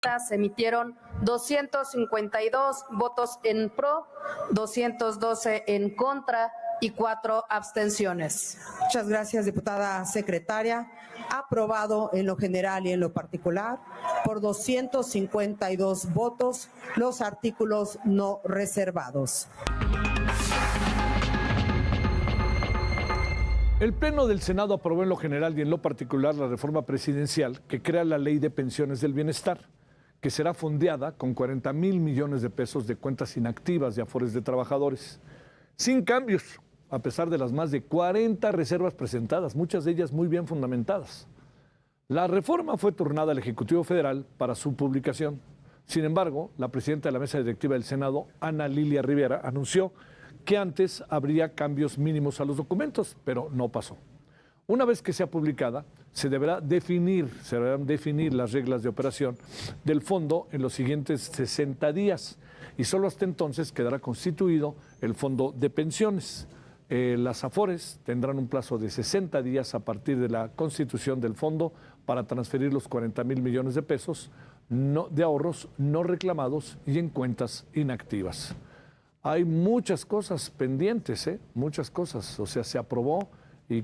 Se emitieron 252 votos en pro, 212 en contra y 4 abstenciones. Muchas gracias, diputada secretaria. Aprobado en lo general y en lo particular por 252 votos los artículos no reservados. El Pleno del Senado aprobó en lo general y en lo particular la reforma presidencial que crea la Ley de Pensiones del Bienestar, que será fondeada con 40,000 millones de pesos de cuentas inactivas de afores de trabajadores, sin cambios, a pesar de las más de 40 reservas presentadas, muchas de ellas muy bien fundamentadas. La reforma fue turnada al Ejecutivo Federal para su publicación. Sin embargo, la presidenta de la mesa directiva del Senado, Ana Lilia Rivera, anunció que antes habría cambios mínimos a los documentos, pero no pasó. Una vez que sea publicada, se deberán definir las reglas de operación del fondo en los siguientes 60 días y solo hasta entonces quedará constituido el fondo de pensiones. Las AFORES tendrán un plazo de 60 días a partir de la constitución del fondo para transferir los 40,000 millones de pesos de ahorros no reclamados y en cuentas inactivas. Hay muchas cosas pendientes, muchas cosas. O sea, se aprobó y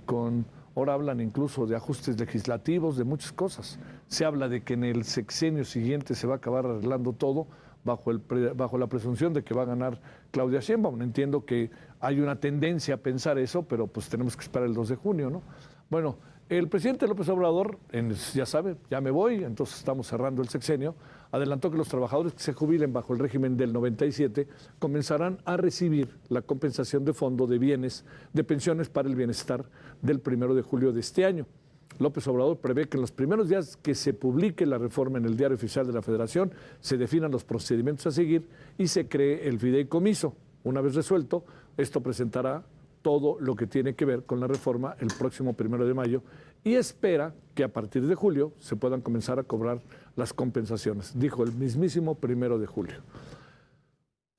ahora hablan incluso de ajustes legislativos, de muchas cosas. Se habla de que en el sexenio siguiente se va a acabar arreglando todo bajo la presunción de que va a ganar Claudia Sheinbaum. Entiendo que hay una tendencia a pensar eso, pero pues tenemos que esperar el 2 de junio, ¿no? Bueno, el presidente López Obrador, ya sabe, ya me voy, entonces estamos cerrando el sexenio, adelantó que los trabajadores que se jubilen bajo el régimen del 97 comenzarán a recibir la compensación de fondo de bienes, de pensiones para el bienestar del 1 de julio de este año. López Obrador prevé que en los primeros días que se publique la reforma en el Diario Oficial de la Federación se definan los procedimientos a seguir y se cree el fideicomiso. Una vez resuelto, esto presentará todo lo que tiene que ver con la reforma el próximo 1 de mayo y espera que a partir de julio se puedan comenzar a cobrar las compensaciones, dijo el mismísimo 1 de julio.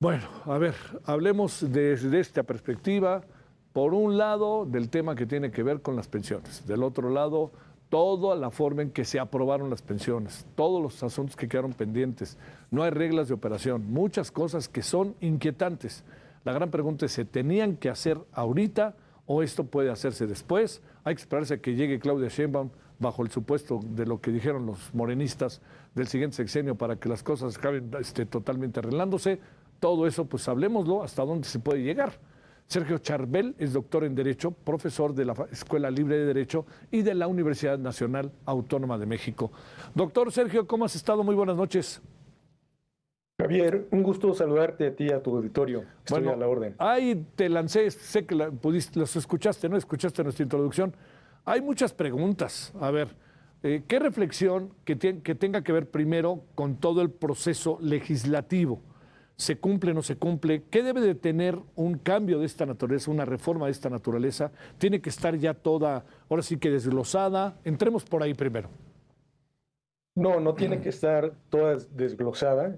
Bueno, a ver, hablemos desde esta perspectiva. Por un lado, del tema que tiene que ver con las pensiones. Del otro lado, toda la forma en que se aprobaron las pensiones, todos los asuntos que quedaron pendientes. No hay reglas de operación, muchas cosas que son inquietantes. La gran pregunta es, ¿se tenían que hacer ahorita o esto puede hacerse después? Hay que esperarse a que llegue Claudia Sheinbaum bajo el supuesto de lo que dijeron los morenistas del siguiente sexenio para que las cosas acaben totalmente arreglándose. Todo eso, pues hablemoslo, hasta dónde se puede llegar. Sergio Charbel es doctor en Derecho, profesor de la Escuela Libre de Derecho y de la Universidad Nacional Autónoma de México. Doctor Sergio, ¿cómo has estado? Muy buenas noches. Javier, un gusto saludarte a ti y a tu auditorio. Estoy a la orden. Ahí te lancé, sé que los escuchaste, ¿no? Escuchaste nuestra introducción. Hay muchas preguntas. A ver, ¿qué reflexión que tenga que ver primero con todo el proceso legislativo? ¿Se cumple, no se cumple? ¿Qué debe de tener un cambio de esta naturaleza, una reforma de esta naturaleza? ¿Tiene que estar ya toda, ahora sí que desglosada? Entremos por ahí primero. No tiene que estar toda desglosada.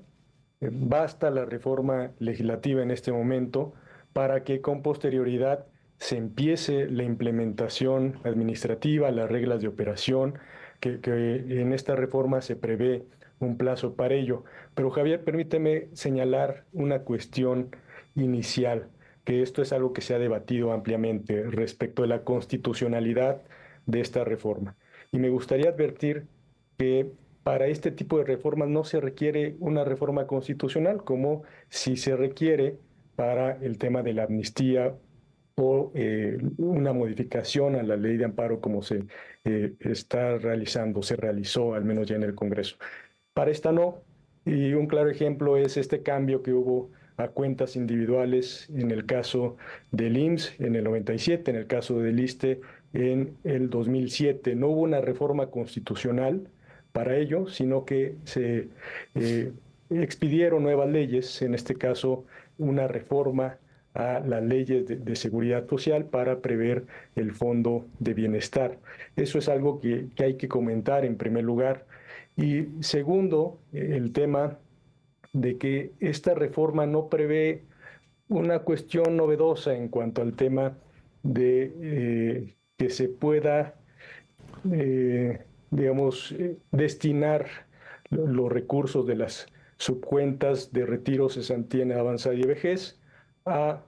Basta la reforma legislativa en este momento para que con posterioridad se empiece la implementación administrativa, las reglas de operación, que en esta reforma se prevé un plazo para ello. Pero Javier, permíteme señalar una cuestión inicial, que esto es algo que se ha debatido ampliamente respecto de la constitucionalidad de esta reforma. Y me gustaría advertir que para este tipo de reformas no se requiere una reforma constitucional, como si se requiere para el tema de la amnistía o una modificación a la ley de amparo como se realizó al menos ya en el Congreso. Para esta no, y un claro ejemplo es este cambio que hubo a cuentas individuales en el caso del IMSS en el 97, en el caso del ISSSTE en el 2007. No hubo una reforma constitucional para ello, sino que se expidieron nuevas leyes, en este caso una reforma a las leyes de seguridad social para prever el fondo de bienestar. Eso es algo que hay que comentar en primer lugar. Y segundo, el tema de que esta reforma no prevé una cuestión novedosa en cuanto al tema de que se pueda, destinar los recursos de las subcuentas de retiro, cesantía en avanzada y vejez a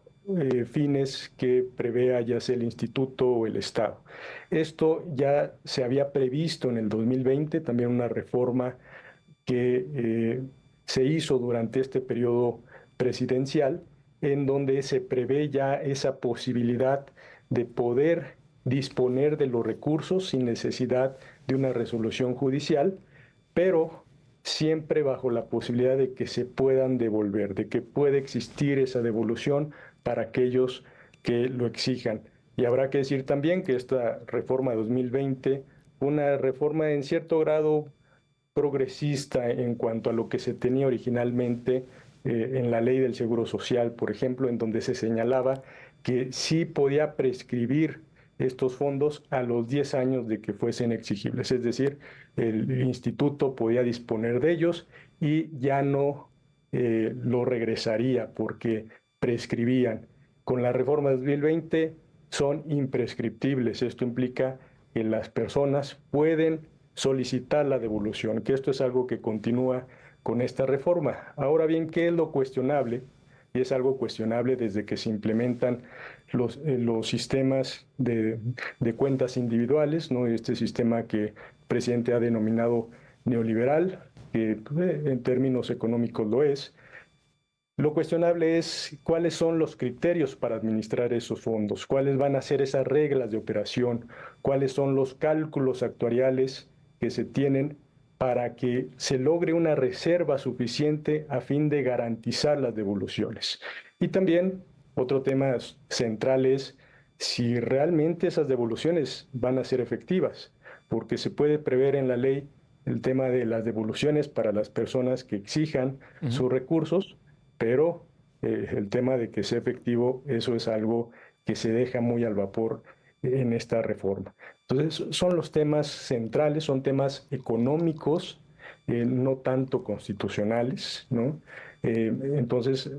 fines que prevea ya sea el instituto o el Estado. Esto ya se había previsto en el 2020, también una reforma que se hizo durante este periodo presidencial, en donde se prevé ya esa posibilidad de poder disponer de los recursos sin necesidad de una resolución judicial, pero siempre bajo la posibilidad de que se puedan devolver, de que pueda existir esa devolución para aquellos que lo exijan. Y habrá que decir también que esta reforma 2020, una reforma en cierto grado progresista en cuanto a lo que se tenía originalmente en la ley del Seguro Social, por ejemplo, en donde se señalaba que sí podía prescribir estos fondos a los 10 años de que fuesen exigibles. Es decir, el instituto podía disponer de ellos y ya no lo regresaría porque prescribían. Con la reforma de 2020 son imprescriptibles. Esto implica que las personas pueden solicitar la devolución, que esto es algo que continúa con esta reforma. Ahora bien, ¿qué es lo cuestionable? Y es algo cuestionable desde que se implementan los sistemas de cuentas individuales, ¿no? Este sistema que el presidente ha denominado neoliberal, que en términos económicos lo es. Lo cuestionable es cuáles son los criterios para administrar esos fondos, cuáles van a ser esas reglas de operación, cuáles son los cálculos actuariales que se tienen para que se logre una reserva suficiente a fin de garantizar las devoluciones. Y también otro tema central es si realmente esas devoluciones van a ser efectivas, porque se puede prever en la ley el tema de las devoluciones para las personas que exijan sus recursos, pero el tema de que sea efectivo, eso es algo que se deja muy al vapor en esta reforma. Entonces, son los temas centrales, son temas económicos, no tanto constitucionales, ¿no? Entonces,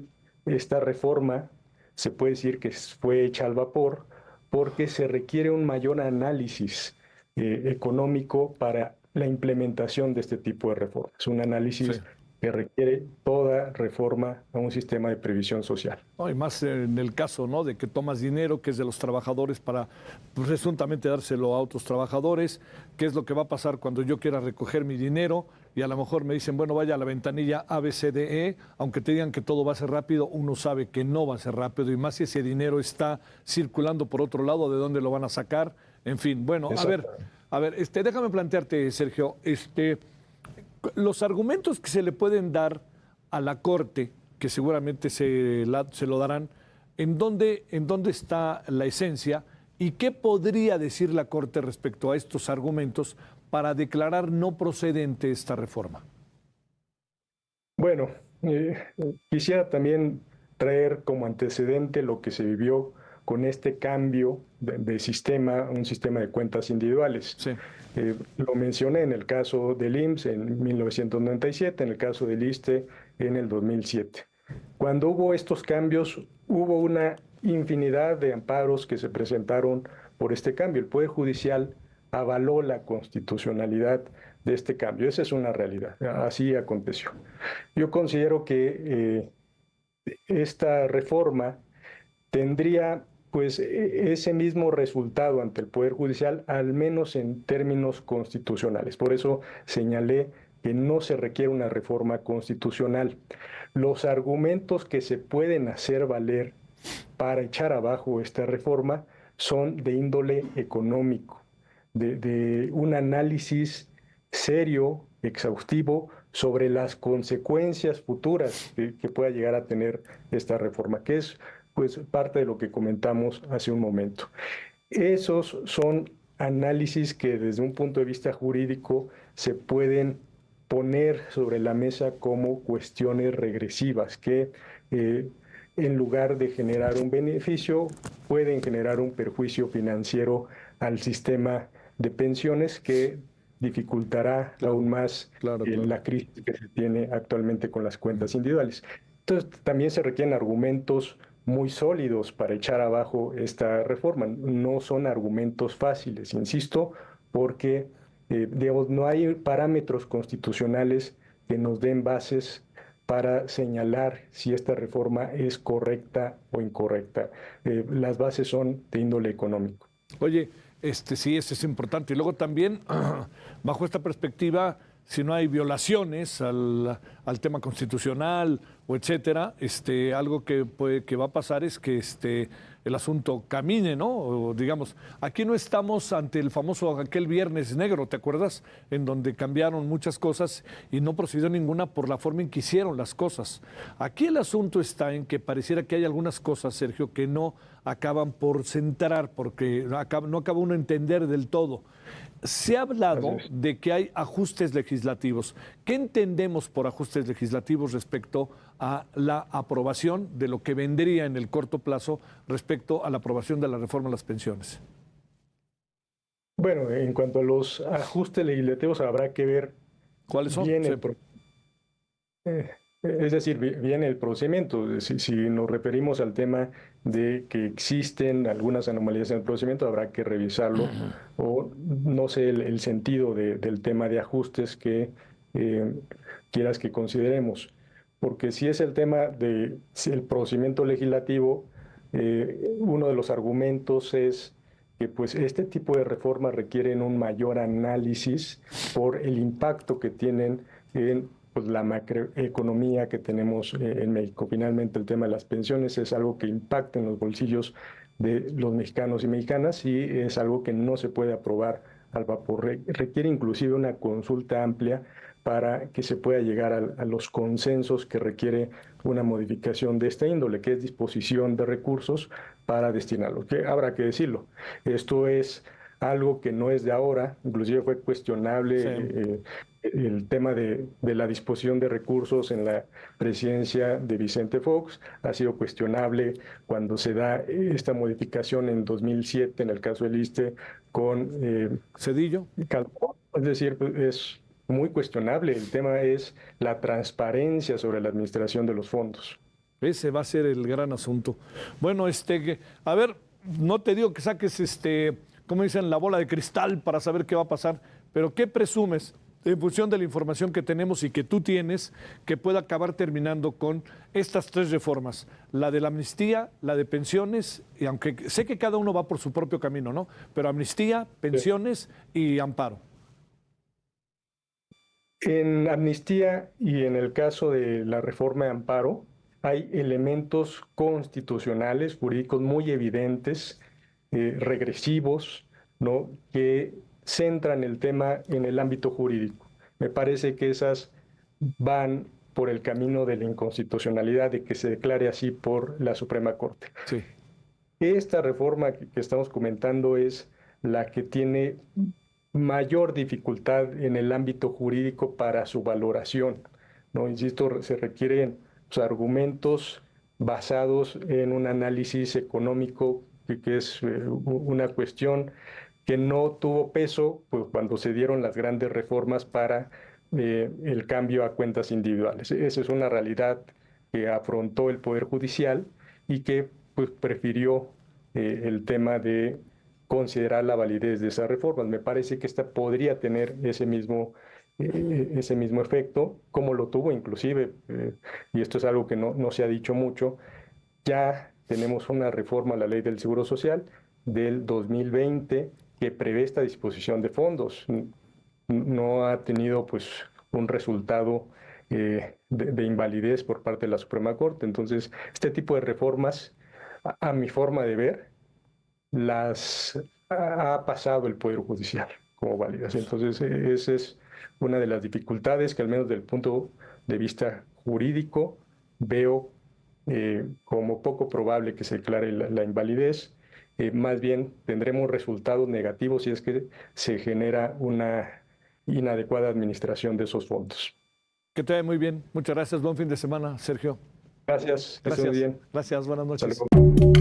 esta reforma se puede decir que fue hecha al vapor porque se requiere un mayor análisis económico para la implementación de este tipo de reformas, un análisis que requiere toda reforma a un sistema de previsión social. No, y más en el caso, ¿no?, de que tomas dinero que es de los trabajadores para presuntamente dárselo a otros trabajadores. ¿Qué es lo que va a pasar cuando yo quiera recoger mi dinero? Y a lo mejor me dicen, bueno, vaya a la ventanilla A, B, C, D, E, aunque te digan que todo va a ser rápido, uno sabe que no va a ser rápido, y más si ese dinero está circulando por otro lado, ¿de dónde lo van a sacar? En fin, bueno, a ver, déjame plantearte, Sergio, los argumentos que se le pueden dar a la Corte, que seguramente se lo darán, ¿en dónde está la esencia y qué podría decir la Corte respecto a estos argumentos para declarar no procedente esta reforma? Bueno, quisiera también traer como antecedente lo que se vivió con este cambio de sistema, un sistema de cuentas individuales. Sí. Lo mencioné en el caso del IMSS en 1997, en el caso del ISSSTE en el 2007. Cuando hubo estos cambios, hubo una infinidad de amparos que se presentaron por este cambio. El Poder Judicial avaló la constitucionalidad de este cambio. Esa es una realidad. Así aconteció. Yo considero que esta reforma tendría pues ese mismo resultado ante el Poder Judicial, al menos en términos constitucionales. Por eso señalé que no se requiere una reforma constitucional. Los argumentos que se pueden hacer valer para echar abajo esta reforma son de índole económico, de un análisis serio, exhaustivo, sobre las consecuencias futuras que pueda llegar a tener esta reforma, que es pues parte de lo que comentamos hace un momento. Esos son análisis que desde un punto de vista jurídico se pueden poner sobre la mesa como cuestiones regresivas que en lugar de generar un beneficio pueden generar un perjuicio financiero al sistema de pensiones que dificultará aún más la crisis que se tiene actualmente con las cuentas individuales. Entonces, también se requieren argumentos muy sólidos para echar abajo esta reforma. No son argumentos fáciles, insisto, porque Digamos, no hay parámetros constitucionales que nos den bases para señalar si esta reforma es correcta o incorrecta. Las bases son de índole económico. Oye, sí, eso es importante. Y luego también, bajo esta perspectiva, si no hay violaciones al tema constitucional o etcétera, algo que va a pasar es que el asunto camine, ¿no? O, digamos, aquí no estamos ante el famoso aquel Viernes Negro, ¿te acuerdas? En donde cambiaron muchas cosas y no procedió ninguna por la forma en que hicieron las cosas. Aquí el asunto está en que pareciera que hay algunas cosas, Sergio, que no acaban por centrar, porque no acaba uno a entender del todo. Se ha hablado de que hay ajustes legislativos. ¿Qué entendemos por ajustes legislativos respecto a la aprobación de lo que vendría en el corto plazo respecto a la aprobación de la reforma a las pensiones? Bueno, en cuanto a los ajustes legislativos, habrá que ver ¿Cuáles son? bien Sí. Es decir, bien el procedimiento. Si nos referimos al tema de que existen algunas anomalías en el procedimiento, habrá que revisarlo. O no sé el sentido del tema de ajustes que quieras que consideremos. Porque si es el tema del procedimiento legislativo, uno de los argumentos es que pues este tipo de reformas requieren un mayor análisis por el impacto que tienen en pues, la macroeconomía que tenemos en México. Finalmente, el tema de las pensiones es algo que impacta en los bolsillos de los mexicanos y mexicanas y es algo que no se puede aprobar al vapor. Requiere inclusive una consulta amplia para que se pueda llegar a los consensos que requiere una modificación de esta índole, que es disposición de recursos para destinarlo. Que habrá que decirlo. Esto es algo que no es de ahora, inclusive fue cuestionable el tema de la disposición de recursos en la presidencia de Vicente Fox, ha sido cuestionable cuando se da esta modificación en 2007 en el caso del ISSSTE con Cedillo. Calderón. Es decir, es muy cuestionable. El tema es la transparencia sobre la administración de los fondos. Ese va a ser el gran asunto. Bueno, a ver, no te digo que saques, como dicen, la bola de cristal para saber qué va a pasar, pero ¿qué presumes en función de la información que tenemos y que tú tienes que pueda acabar terminando con estas tres reformas? La de la amnistía, la de pensiones, y aunque sé que cada uno va por su propio camino, ¿no? Pero amnistía, pensiones y amparo. En amnistía y en el caso de la reforma de amparo, hay elementos constitucionales, jurídicos muy evidentes, regresivos, ¿no? Que centran el tema en el ámbito jurídico. Me parece que esas van por el camino de la inconstitucionalidad, de que se declare así por la Suprema Corte. Sí. Esta reforma que estamos comentando es la que tiene mayor dificultad en el ámbito jurídico para su valoración, ¿no? Insisto, se requieren argumentos basados en un análisis económico que es una cuestión que no tuvo peso pues, cuando se dieron las grandes reformas para el cambio a cuentas individuales. Esa es una realidad que afrontó el Poder Judicial y que pues, prefirió el tema de considerar la validez de esas reformas. Me parece que esta podría tener ese mismo efecto, como lo tuvo inclusive, y esto es algo que no se ha dicho mucho, ya tenemos una reforma a la Ley del Seguro Social del 2020 que prevé esta disposición de fondos. No ha tenido pues un resultado de invalidez por parte de la Suprema Corte. Entonces, este tipo de reformas, a mi forma de ver, las ha pasado el Poder Judicial como válidas. Entonces, esa es una de las dificultades que al menos desde el punto de vista jurídico veo como poco probable que se declare la invalidez. Más bien tendremos resultados negativos si es que se genera una inadecuada administración de esos fondos. Que te vaya muy bien. Muchas gracias. Buen fin de semana, Sergio. Gracias. Que estés Gracias. muy bien. Gracias. Buenas noches. Hasta luego.